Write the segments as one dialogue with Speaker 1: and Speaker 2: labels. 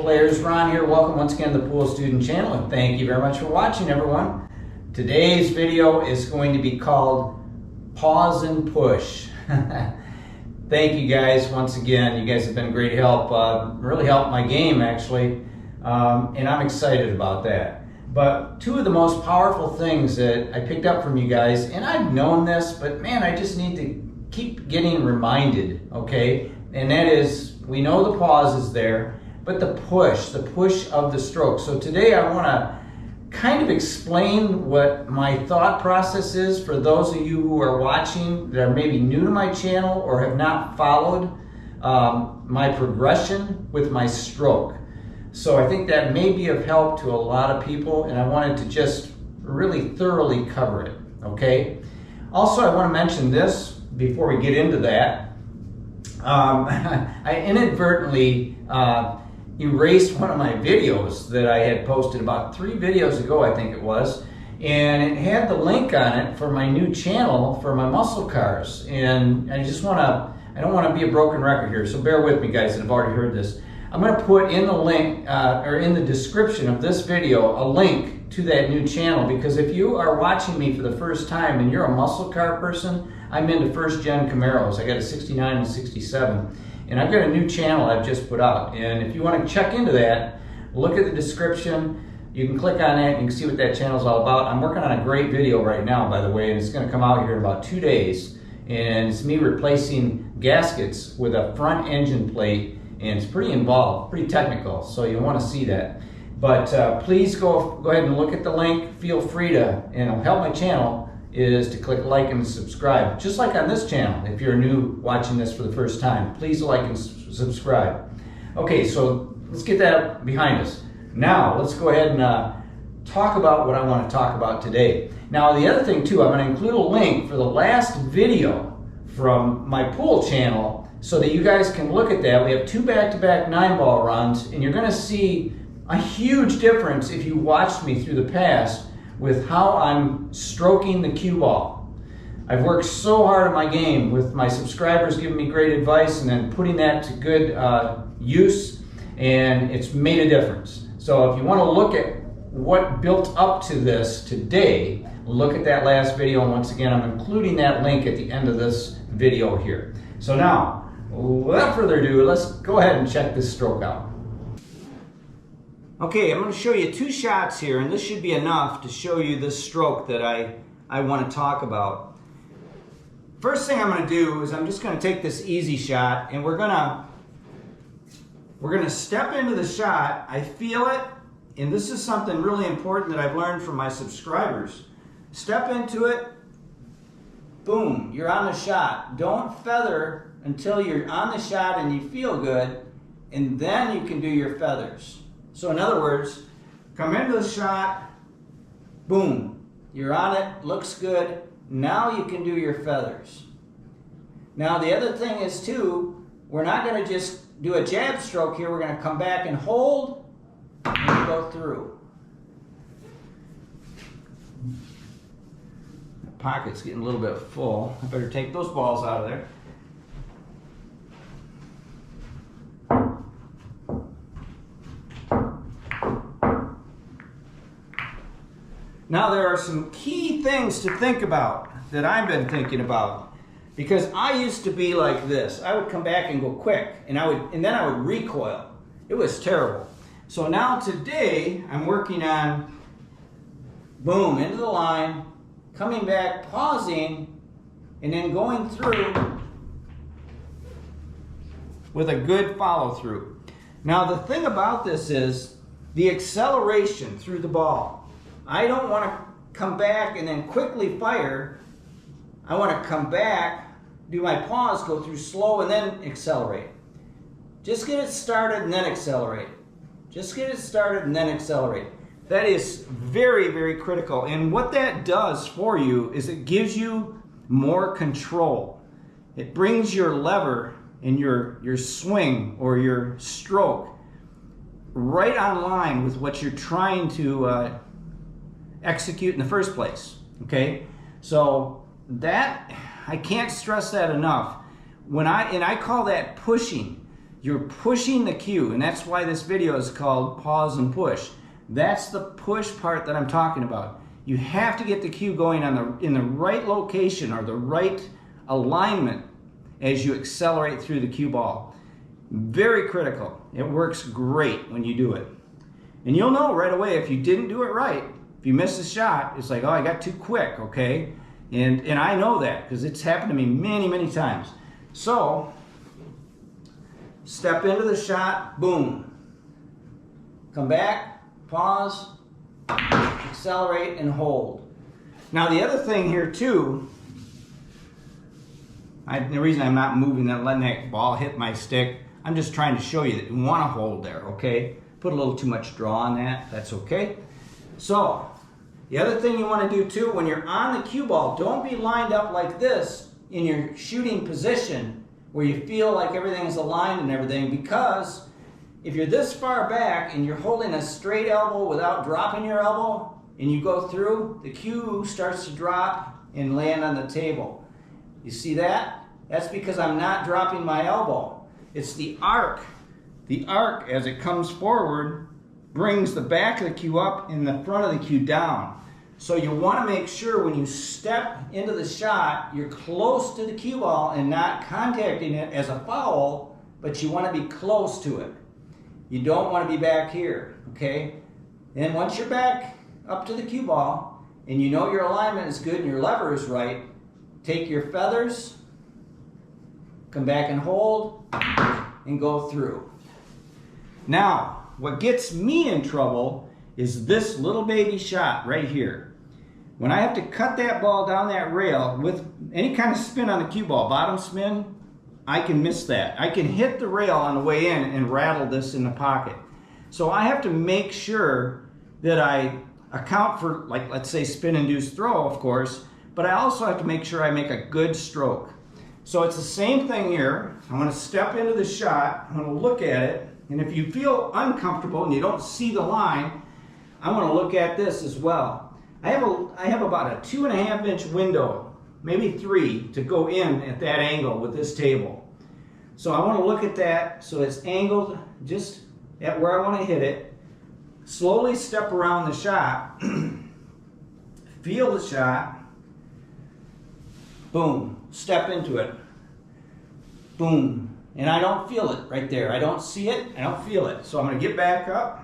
Speaker 1: players, Ron here. Welcome once again to the Pool Student Channel, and thank you very much for watching, everyone. Today's video is going to be called Pause and Push. Thank you guys once again. You guys have been great help, really helped my game actually, and I'm excited about that. But two of the most powerful things that I picked up from you guys, and I've known this, but man, I just need to keep getting reminded, okay? And that is, we know the pause is there, but the push of the stroke. So today I want to kind of explain what my thought process is for those of you who are watching that are maybe new to my channel or have not followed my progression with my stroke. So I think that may be of help to a lot of people, and I wanted to just really thoroughly cover it, okay? Also, I want to mention this before we get into that. I inadvertently erased one of my videos that I had posted about 3 videos ago, I think it was, and it had the link on it for my new channel for my muscle cars. And I don't want to be a broken record here, so bear with me guys that have already heard this. I'm going to put in the link, or in the description of this video, a link to that new channel, because if you are watching me for the first time and you're a muscle car person, I'm into first gen Camaros. I got a 69 and 67, and I've got a new channel I've just put out. And if you want to check into that, look at the description. You can click on that and you can see what that channel is all about. I'm working on a great video right now, by the way, and it's going to come out here in about 2 days. And it's me replacing gaskets with a front engine plate, and it's pretty involved, pretty technical, so you want to see that. But please go ahead and look at the link. Feel free to, and it'll help my channel, is to click like and subscribe. Just like on this channel, if you're new watching this for the first time, please like and subscribe. Okay, so let's get that behind us. Now, let's go ahead and talk about what I want to talk about today. Now, the other thing too, I'm going to include a link for the last video from my pool channel so that you guys can look at that. We have 2 back-to-back 9-ball runs, and you're going to see a huge difference if you watched me through the past with how I'm stroking the cue ball. I've worked so hard at my game with my subscribers giving me great advice and then putting that to good use, and it's made a difference. So if you want to look at what built up to this today, look at that last video, and once again I'm including that link at the end of this video here. So now, without further ado, let's go ahead and check this stroke out. Okay, I'm going to show you 2 shots here, and this should be enough to show you this stroke that I want to talk about. First thing I'm going to do is I'm just going to take this easy shot, and we're going to step into the shot. I feel it, and this is something really important that I've learned from my subscribers. Step into it, boom, you're on the shot. Don't feather until you're on the shot and you feel good, and then you can do your feathers. So in other words, come into the shot, boom, you're on it, looks good, now you can do your feathers. Now the other thing is too, we're not going to just do a jab stroke here, we're going to come back and hold and go through. The pocket's getting a little bit full, I better take those balls out of there. Now there are some key things to think about that I've been thinking about, because I used to be like this. I would come back and go quick, and then I would recoil. It was terrible. So now today I'm working on boom, into the line, coming back, pausing, and then going through with a good follow through. Now the thing about this is the acceleration through the ball. I don't want to come back and then quickly fire. I want to come back, do my pause, go through slow, and then accelerate. Just get it started and then accelerate. Just get it started and then accelerate. That is very, very critical. And what that does for you is it gives you more control. It brings your lever and your swing or your stroke right on line with what you're trying to execute in the first place, okay? So that, I can't stress that enough. I call that pushing. you're pushing the cue, and that's why this video is called Pause and Push. That's the push part that I'm talking about. You have to get the cue going in the right location or the right alignment as you accelerate through the cue ball. Very critical. It works great when you do it. And you'll know right away if you didn't do it right. If you miss a shot, it's like, oh, I got too quick, okay? And I know that because it's happened to me many, many times. So, step into the shot, boom. Come back, pause, accelerate, and hold. Now the other thing here too, the reason I'm not moving that, letting that ball hit my stick, I'm just trying to show you that you want to hold there, okay? Put a little too much draw on that, that's okay. So, the other thing you want to do too, when you're on the cue ball, don't be lined up like this in your shooting position where you feel like everything's aligned and everything, because if you're this far back and you're holding a straight elbow without dropping your elbow and you go through, the cue starts to drop and land on the table. You see that? That's because I'm not dropping my elbow. It's the arc. The arc, as it comes forward, brings the back of the cue up and the front of the cue down. So you want to make sure when you step into the shot, you're close to the cue ball and not contacting it as a foul, but you want to be close to it. You don't want to be back here, okay? Then once you're back up to the cue ball and you know your alignment is good and your lever is right, take your feathers, come back and hold, and go through. Now, what gets me in trouble is this little baby shot right here. When I have to cut that ball down that rail with any kind of spin on the cue ball, bottom spin, I can miss that. I can hit the rail on the way in and rattle this in the pocket. So I have to make sure that I account for, like, let's say spin-induced throw, of course, but I also have to make sure I make a good stroke. So it's the same thing here. I'm going to step into the shot, I'm going to look at it, and if you feel uncomfortable and you don't see the line, I want to look at this as well. I have about a 2.5 inch window, maybe 3, to go in at that angle with this table. So I want to look at that so it's angled just at where I want to hit it. Slowly step around the shot, feel the shot, boom, step into it, boom. And I don't feel it right there. I don't see it, I don't feel it. So I'm going to get back up.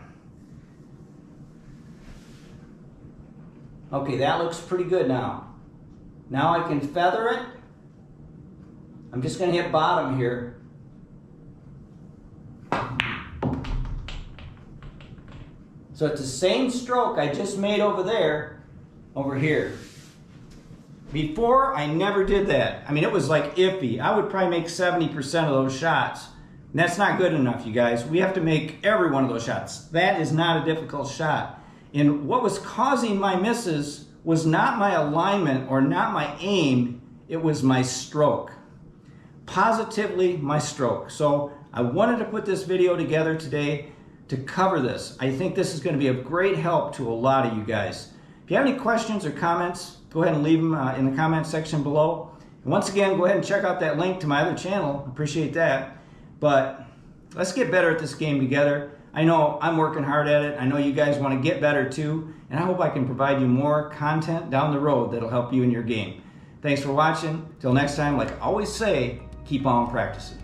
Speaker 1: Okay, that looks pretty good now. Now I can feather it. I'm just going to hit bottom here. So it's the same stroke I just made over there, over here. Before, I never did that. I mean, it was like iffy. I would probably make 70% of those shots. And that's not good enough, you guys. We have to make every one of those shots. That is not a difficult shot. And what was causing my misses was not my alignment or not my aim, it was my stroke. Positively my stroke. So I wanted to put this video together today to cover this. I think this is going to be of great help to a lot of you guys. If you have any questions or comments, go ahead and leave them in the comment section below. And once again, go ahead and check out that link to my other channel. Appreciate that. But let's get better at this game together. I know I'm working hard at it. I know you guys want to get better too. And I hope I can provide you more content down the road that'll help you in your game. Thanks for watching. Till next time, like I always say, keep on practicing.